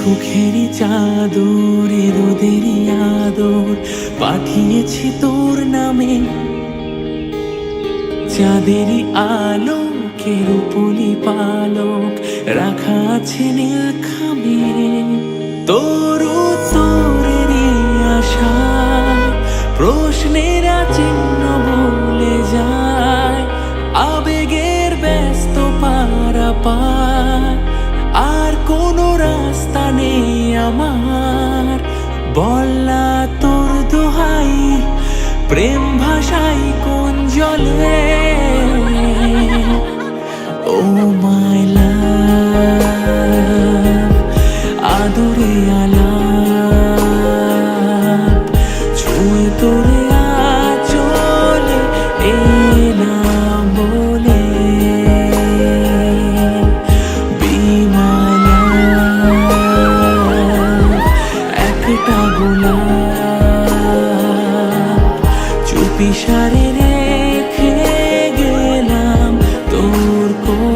সুখেরই চাদরে রোদেরই আদর পাঠিয়েছি তোর নামে, চাঁদেরই আলোকের পুলি পালক রাখা আছে নীল খামে। তোর উত্তরেরই আশায় প্রশ্নেরা চিহ্ন বলে যায়, আবেগের ব্যস্ত পারাপার আর কোনো রাস্তা নেই আমার। বল্লা তোর দোহাই প্রেম ভাষাই কোন জলে। ও মাই লাভ আদরে আলাপ ছুঁয়ে তোরে আঁচলে এলাম বলে। একটা গোলাপ চুপি সারে রেখে গেলাম তোর কোলে।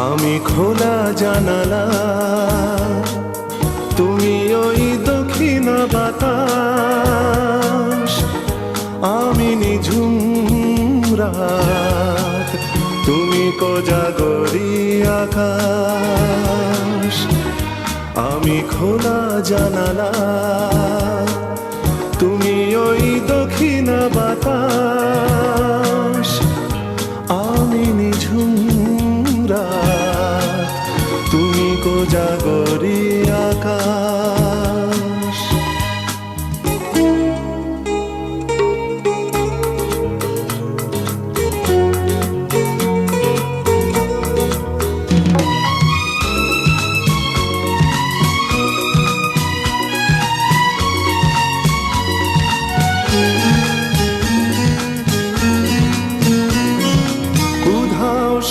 আমি খোলা জানালা, তুমি ওই দক্ষিণ বাতাস, আমি নিঝুম রাত, তুমি কোজাগরি আকাশ। আমি খোলা জানালা, তুমি ওই দক্ষিণ বাতাস, আমি নিঝুম রাত, তুমি কোজাগরি আকাশ।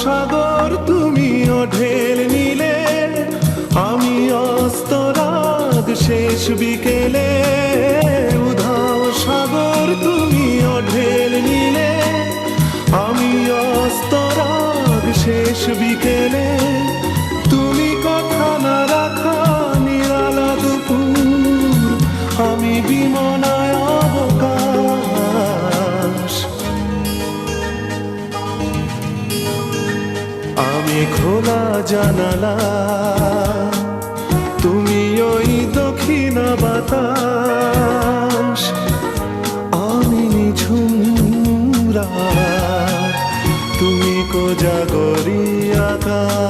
সাগর তুমি ঢেল নিলে, আমি অস্তরাগ শেষ বিকেলে। উধাও সাগর তুমি ঢেল নিলে, আমি অস্তরাগ শেষ বিকেলে। তুমি কথা না রাখা নিরালা দুপুর, আমি বিমনায় অবকাশ। আমি খোলা জানালা, তুমি ওই দক্ষিণ বাতাস, আমি নিঝুম রাত, তুমি কোজাগরি আকাশ।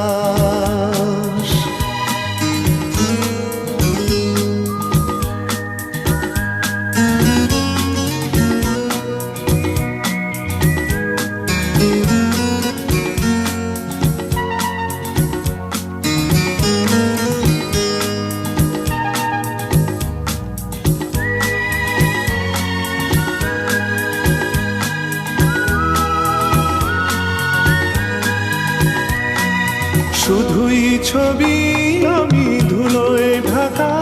শুধুই ছবি আমি ধুলোয় ঢাকা,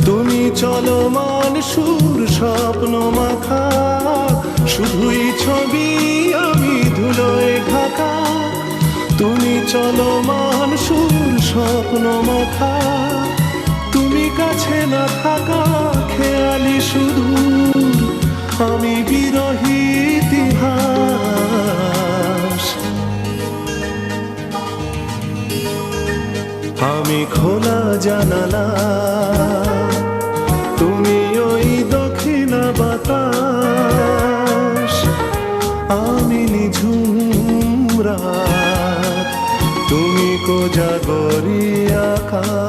তুমি চলমান সুর স্বপ্ন মাখা। শুধুই ছবি আমি ধুলোয় ঢাকা, তুমি চলমান সুর স্বপ্ন মাখা। তুমি কাছে না থাকা খেয়ালি সুদূর, আমি বিরহী ইতিহাস। আমি খোলা জানালা, তুমি ওই দক্ষিণা বাতাস। আমি নিঝুম রাত, তুমি কোজাগরী আকাশ।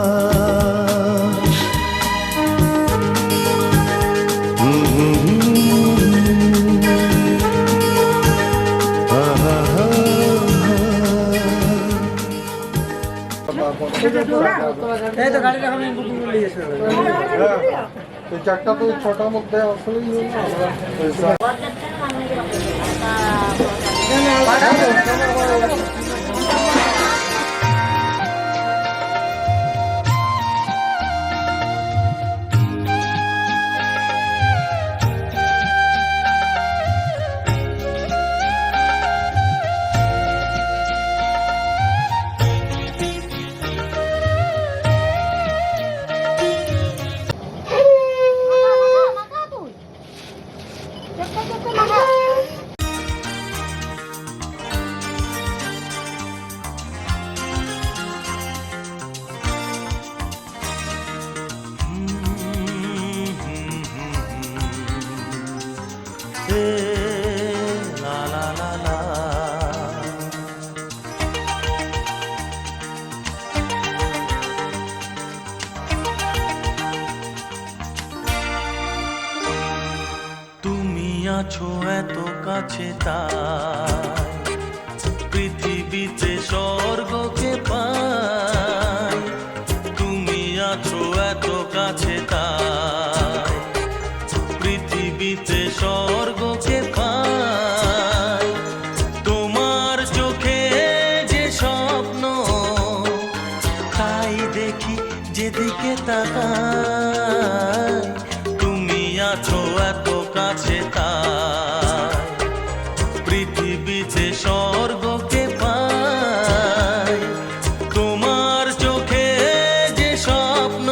এই তো গাড়িটা আমি বুকিং করে নিয়েছি। এই চারটা তো 6টার মধ্যে আসলেই আছো এত কাছে, তাই পৃথিবীতে স্বর্গকে পাই। তুমি আছো এত কাছে, তাই পৃথিবীতে স্বর্গকে পাই। তোমার চোখে যে স্বপ্ন, তাই দেখি যেদিকে তাকাই। তুমি আছো এত কাছে, তাই পৃথিবীতে স্বর্গকে পাই। তোমার চোখে যে স্বপ্ন,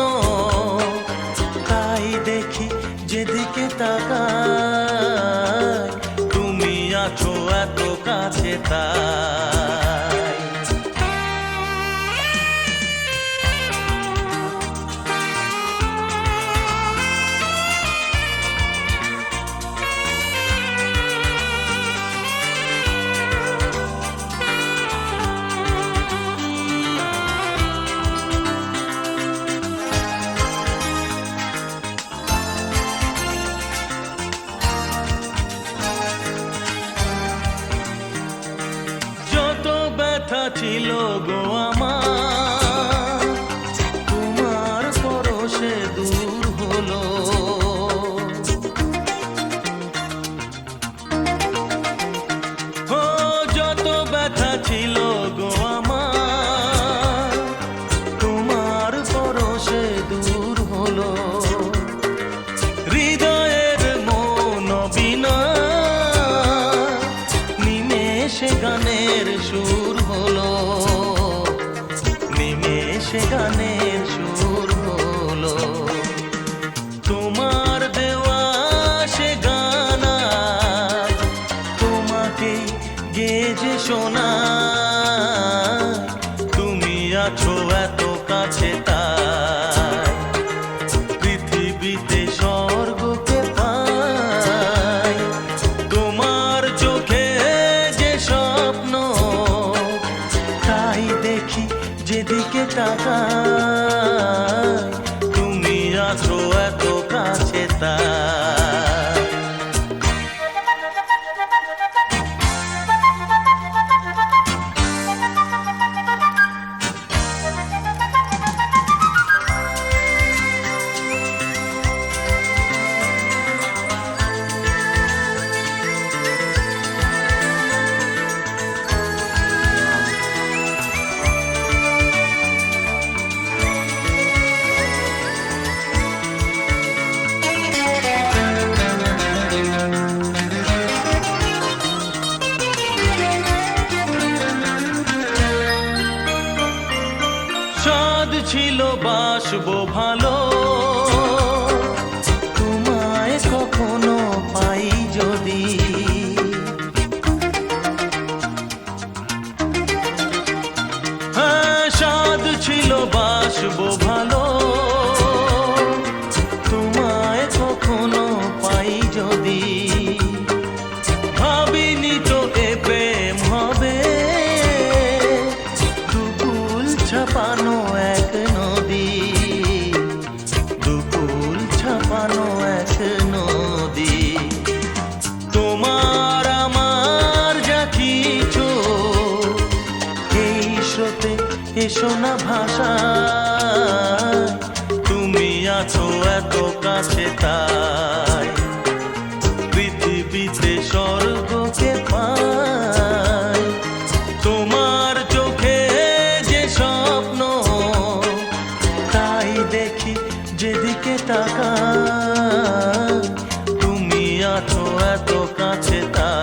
তাই দেখি যেদিকে তাকাই। তুমি আছো এত কাছে, তাই ছিল গো আমার, তোমার পরশে দূর হলো। ও যত ব্যথা ছিল গো আমার, তোমার পরশে দূর হলো। হৃদয়ের মন বিনা নিমেষে গানের সুর হলো, নিমেষে গানের সুর হলো। তোমার দেওয়া সে গানা তোমাকে গেজে শোনা। তুমি আছো এত কাছে, তাই পৃথিবীতে স্বর্গকে পাই। তোমার চোখে যে স্বপ্ন, তাই দেখি যেদিকে তাকাই। তুমি আছো এত কাছে, তাই ছিল বাসবো ভালো, তোমায় কখনো পাই এসো না ভাষা, তুমি আছো এত কাছে তাই পৃথিবীতে স্বর্গকে পাই। তোমার চোখে যে স্বপ্ন তাই দেখি যেদিকে তাকাই, তুমি আছো এত কাছে তাই।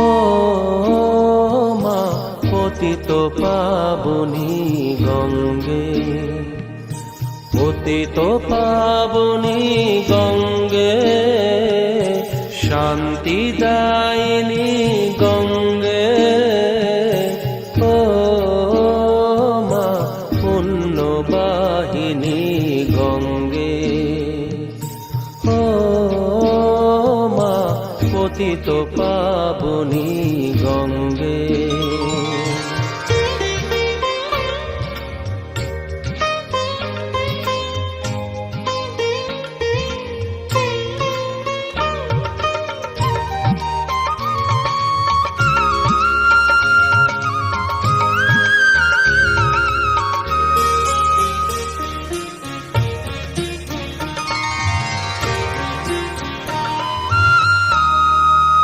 ও মা পতিত পাবনী গঙ্গে, পতিত পাবনী গঙ্গে, শান্তি দায়িনী গঙ্গে। ও মা পুণ্যবাহিনী গঙ্গে, ও মা পতিত পাবনী গঙ্গে।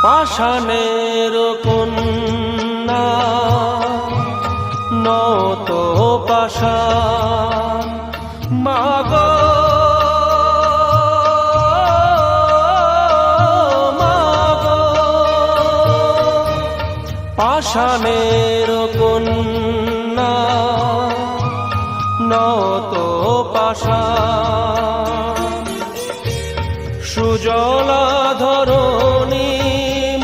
পাষাণের কন্যা নত পাষাণ, মাগো মাগো, পাষাণের কন্যা নত পাষাণ, সুজলা ধরণী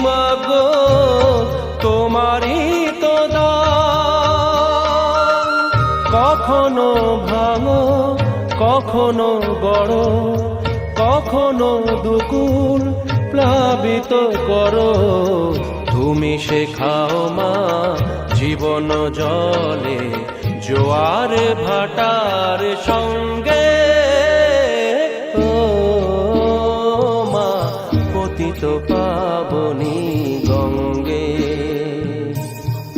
মাগো তোমারই তো দান। কখনো ভাঙো কখনো গড়, কখনো দুকুল প্লাবিত করো, তুমি শেখাও মা জীবন জলে জোয়ারে ভাটার সঙ্গে। ও মা পতিত পাবনী গঙ্গে,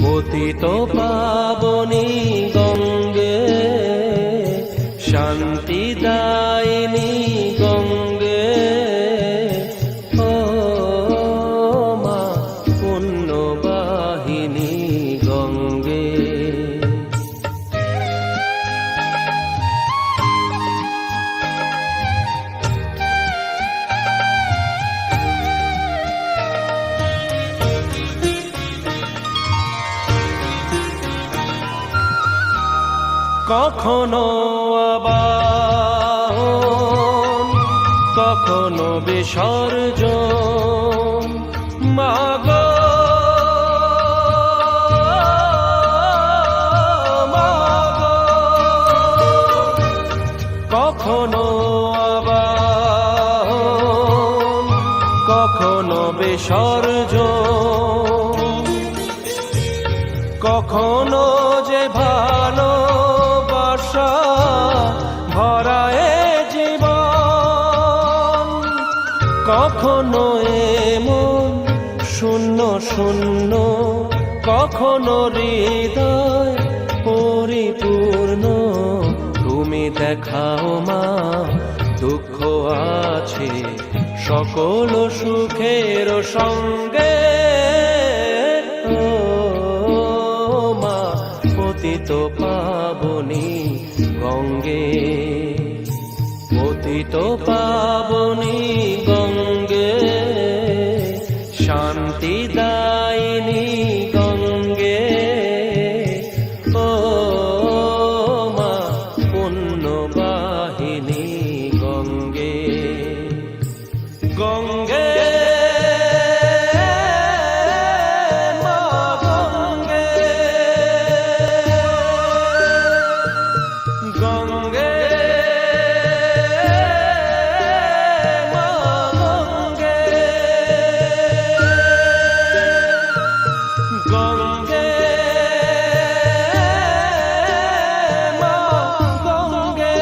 পতিত পাবনী গঙ্গে, শান্তি দায়িনী গঙ্গে। ও মা পুণ্যবাহিনী গঙ্গে। কখনো আবাহন কখনো বিসর্জন, মাগো মাগো, কখনো আবাহন কখনো বিসর্জন, কখনো যে ভালোবাসা ভরায় জীবন, কখনো এমন শূন্য শূন্য, কখনো হৃদয় পরিপূর্ণ। তুমি দেখাও মা দুঃখ আছে সকল সুখের সঙ্গে। ও মা পতিত পাবনী গঙ্গে, পতিত পাবনী গঙ্গে। গঙ্গে মা গঙ্গে, গঙ্গে মা গঙ্গে, গঙ্গে মা গঙ্গে।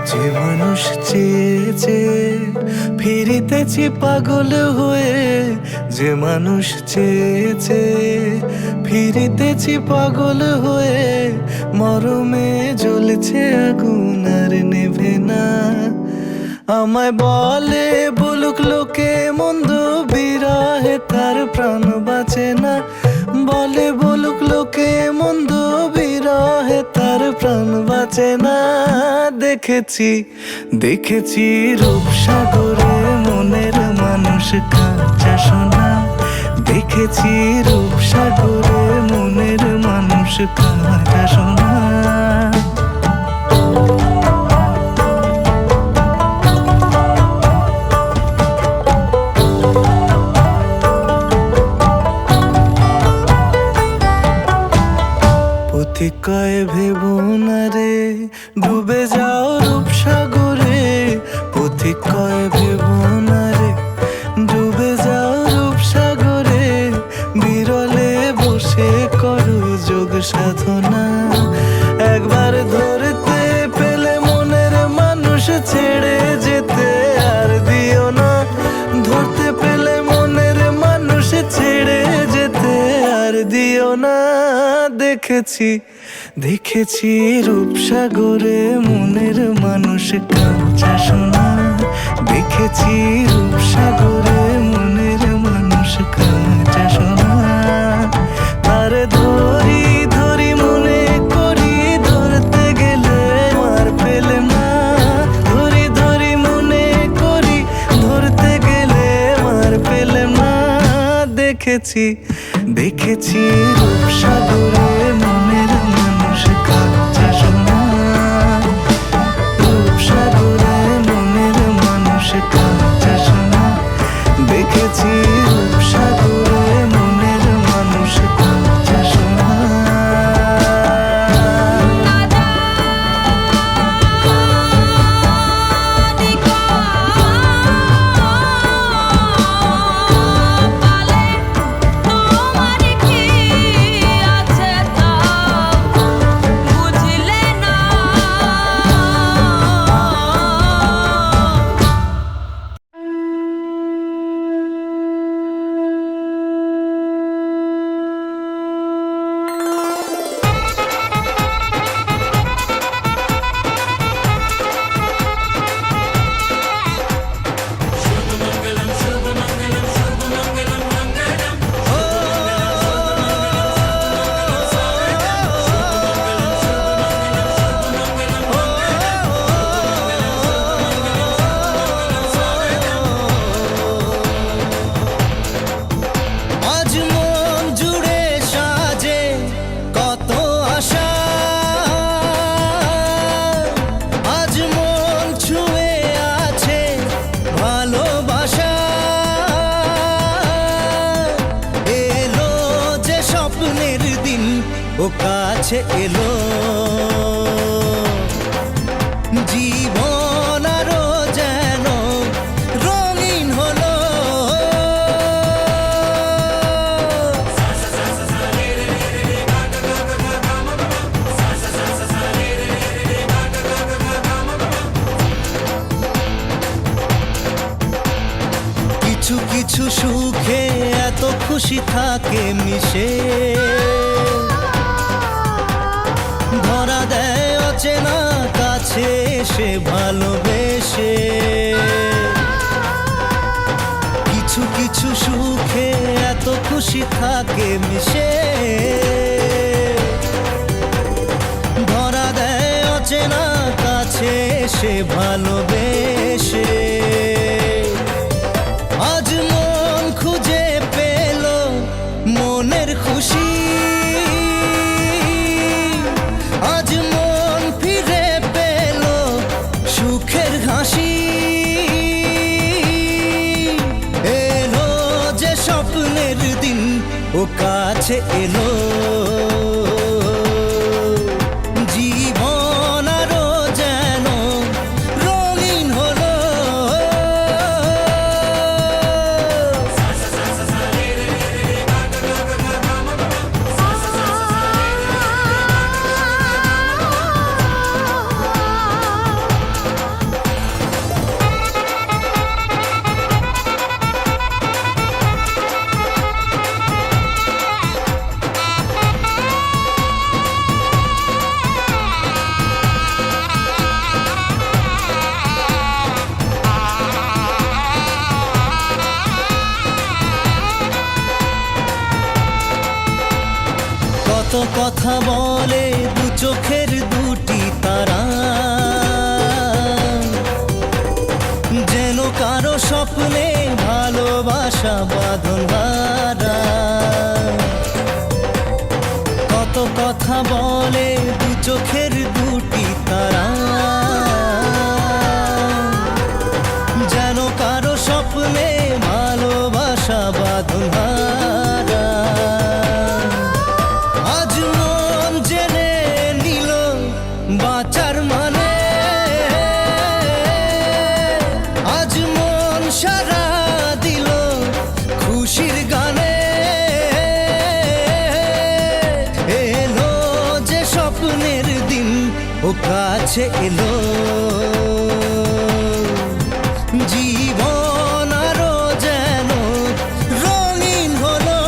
যে মানুষ চেয়েছে ফিরিতেছি পাগল হয়ে, যে মানুষ চেয়েছে ফিরিতেছি পাগল হয়ে, মরমে জ্বলছে আগুন আর নেভে না। আমায় বলে বলুক লোকে মন্দ, বিরহে তার প্রাণ বাঁচে না। বলে বলুক লোকে মন্দ, বিরহে তার প্রাণ বাঁচে না। দেখেছি দেখেছি রূপসাগরে মনের মানুষ কাঁচা সোনা। দেখেছি রূপসাগরে মনের মানুষ কাঁচা সোনা। পথিক কয় ভেবো না রে ডুবে যাও রূপসাগরে। পথিক কয় ভেবো না রে ডুবে যাও রূপসাগরে। বিরলে বসে করো যোগ সাধনা। একবার ধরতে পেলে মনের মানুষ ছেড়ে যেতে আর দিও না। ধরতে পেলে মনের মানুষ ছেড়ে যেতে আর দিও না। দেখেছি দেখেছি রূপসাগরে মনের মানুষ কাঁচা সোনা। দেখেছি রূপসাগরে মনের মানুষ কাঁচা সোনা। তার ধরি ধরি মনে করি, ধরতে গেলে মার পেলে না। ধরি ধরি মনে করি, ধরতে গেলে মার পেলে না। দেখেছি দেখেছি রূপসাগরে মনের মানুষ কাঁচা সোনা। রূপসাগরে মনের মানুষ কাঁচা সোনা। দেখেছি রূপসাগরে মনের মানুষ কাঁচা সোনা। ও কাছে এলো জীবন আরো যেন রঙিন হলো কিছু কিছু সুখে এত খুশি থাকে মিশে, ধরা দেয় অচেনা কাছে এসে ভালোবেসে। কিছু কিছু সুখে এত খুশি থাকে মিশে, ধরা দেয় অচেনা কাছে এসে ভালোবেসে। আজ মন খুঁজে পেল মনের খুশি, আজ মন ফিরে পেল সুখের হাসি। এলো যে স্বপ্নের দিন ও কাছে এলো, জীবন আরো যেন রঙিন হলো। কত কথা বলে দু চোখের দুটি তারা, যেন কারো স্বপ্নে ভালোবাসা বাঁধন হারা। কত কথা বলে দু চোখের দুটি তারা, যেন কারো স্বপ্নে ভালোবাসা বাঁধন হারা। আজ মন জেনে নিল বাঁচার মানে, আজ মন সারা দিল খুশির গানে। এলো যে স্বপ্নের দিন ও কাছে এলো, জীবন আরো যেন রঙিন হলো।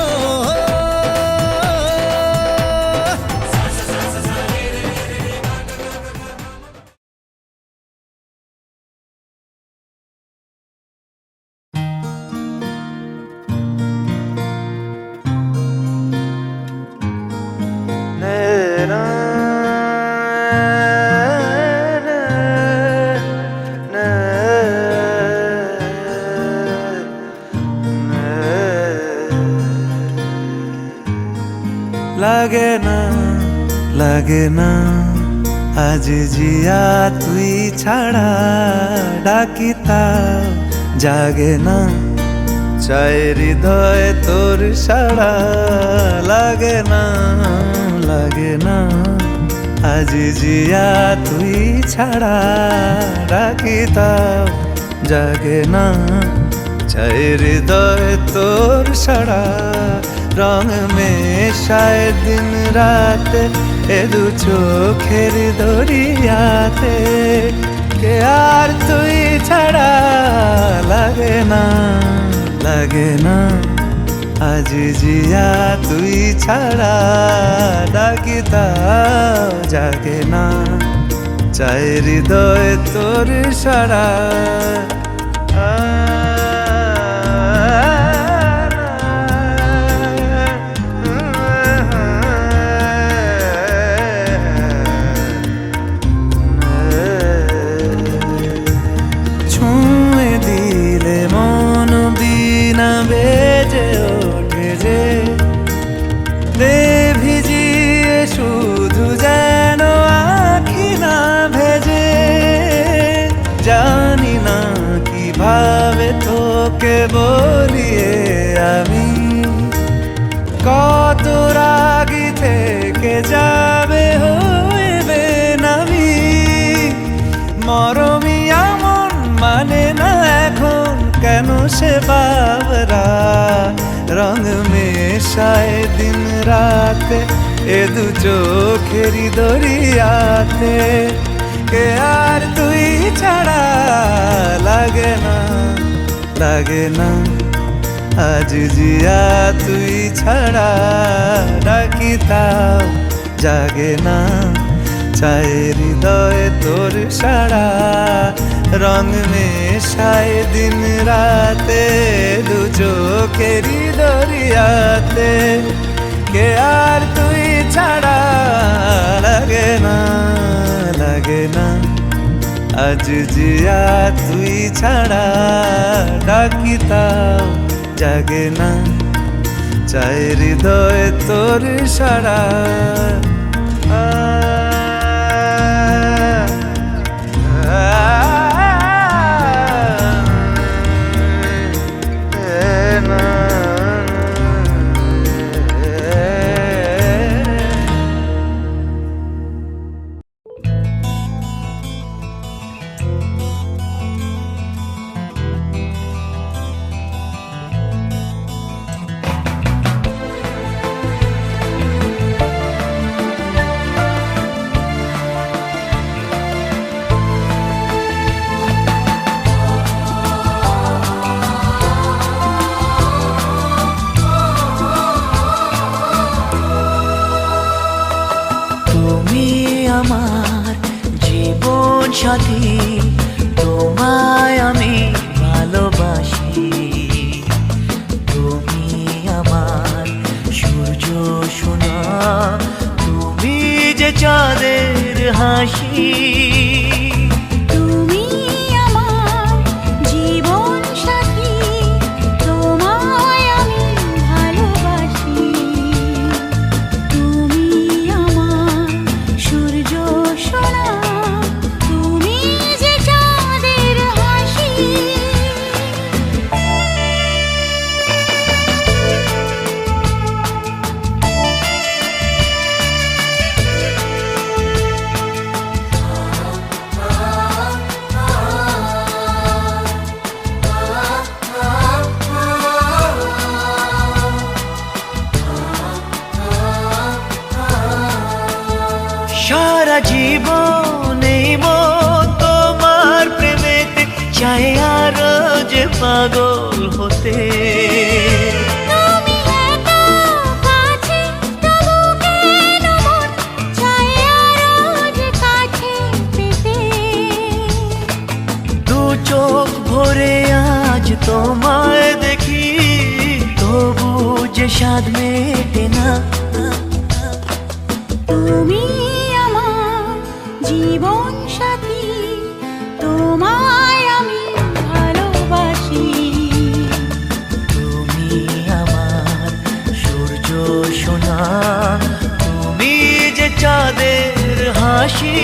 লাগে না লাগে না আজ জিয়া তুই ছাড়া, ডাকি তাও জাগে না, চায় হৃদয় তোর সাড়া। লাগে না লাগে না আজ জিয়া তুই ছাড়া, ডাকি তাও জাগে না, চায় হৃদয় তোর সাড়া। রং মেশায় দিন রাত এ দু চোখের দরিয়াতে, কে আর তুই ছাড়া। লাগে না লাগে না আজ জিয়া তুই ছাড়া, ডাকি তাও জাগে না, চায় হৃদয় তোর সাড়া। বেজে ওঠে যে দে ভিজিয়ে শুধু যেন আখি না ভেজে। জানি না কিভাবে তোকে বলিয়ে আমি, কত রাগি থেকে যাবে হইবে নামি। মরমি এমন মানে না এখন কেন সে বাবরা, রং মেশায় দিন রাতে এ দু চোখেরি দরিয়াতে, কে আর তুই ছাড়া। লাগে না লাগে না আজ জিয়া তুই ছাড়া ডাকি তাও জাগে না, চায় হৃদয় তোর সারা। রং মেশায় দিন রাতে দু চোখেরই দরিয়াতে, কে আর তুই ছাড়া লাগে না, লাগে না। আজ জিয়া তুই ছাড়া ডাকি তাও জাগে না, চায় হৃদয় তোর সারা। আমার জীবন সাথী, তোমায় আমি ভালোবাসি। তুমি আমার সূর্য সোনা, তুমি যে চাঁদের হাসি। তুমি আমার জীবন সাথী, তোমায় আমি ভালোবাসি। তুমি আমার সূর্য সোনা, তুমি যে চাঁদের হাসি। সারা জীবন এই মন তোমার প্রেমেতে চাই আরো যে পাগল হতে। তুমি এত কাছে, তবু কেন মন চায় আরো যে কাছে পেতে। দু চোখ ভরে আজ তোমায় দেখি, তবু যে স্বাদ মেটে না। তুমি আমার জীবন সাথী, তোমায় আমি ভালোবাসি। তুমি আমার সূর্য সোনা, তুমি যে চাঁদের হাসি।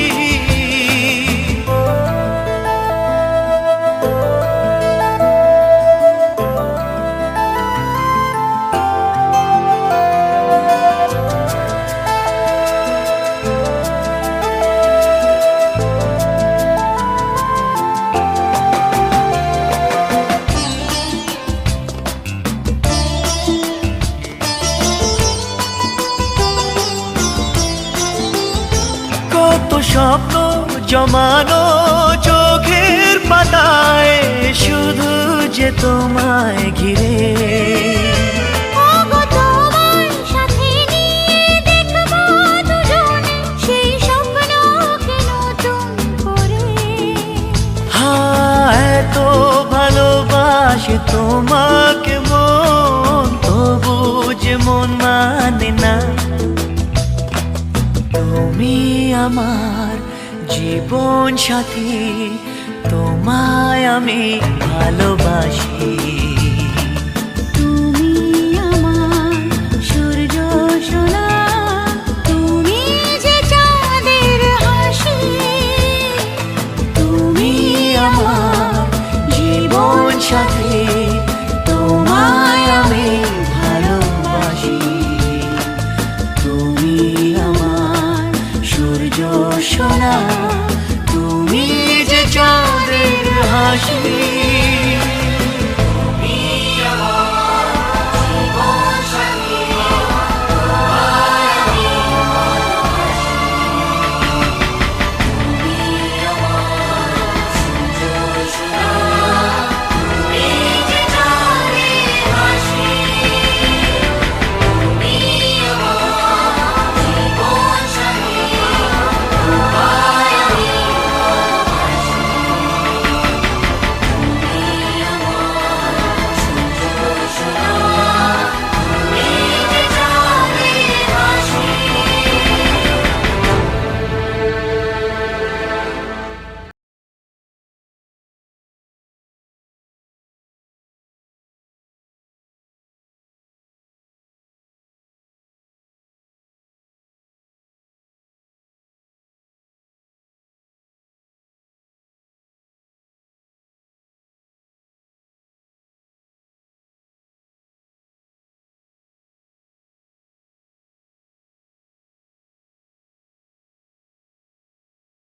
কত স্বপ্ন জমানো চোখের পাতায়, শুধু যে তোমায় ঘিরে। ওগো তোমায় সাথে নিয়ে দেখবো দুজনে সেই স্বপ্নকে নতুন করে। হ্যাঁ, এত ভালোবাসে তোমাকে মন, তবু যে মন মানে না। তুমি আমার জীবন সাথী, তোমায় আমি ভালোবাসি।